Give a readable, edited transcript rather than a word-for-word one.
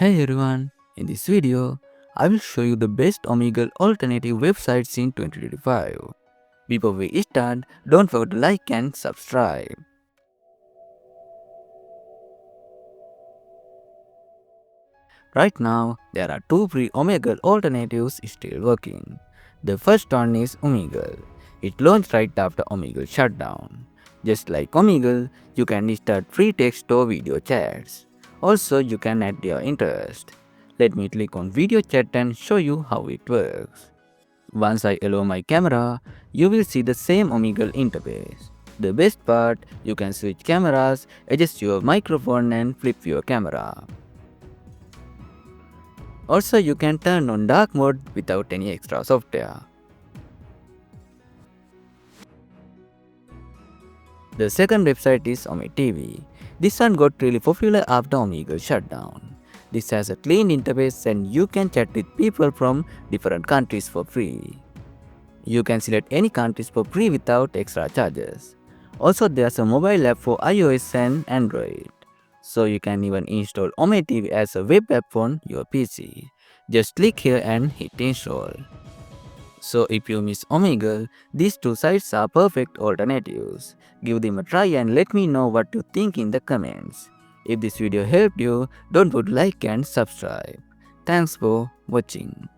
Hey everyone, in this video, I will show you the best Omegle alternative websites in 2025. Before we start, don't forget to like and subscribe. Right now, there are two free Omegle alternatives still working. The first one is Omegle. It launched right after Omegle shutdown. Just like Omegle, you can start free text or video chats. Also, you can add your interest. Let me click on video chat and show you how it works. Once I allow my camera, you will see the same Omegle interface. The best part, you can switch cameras, adjust your microphone and flip your camera. Also, you can turn on dark mode without any extra software. The second website is Omegle TV. This one got really popular after Omegle shutdown. This has a clean interface and you can chat with people from different countries for free. You can select any countries for free without extra charges. Also, there's a mobile app for iOS and Android. So you can even install Omegle TV as a web app on your PC. Just click here and hit install. So if you miss Omegle, these two sites are perfect alternatives. Give them a try and let me know what you think in the comments. If this video helped you, don't forget to like and subscribe. Thanks for watching.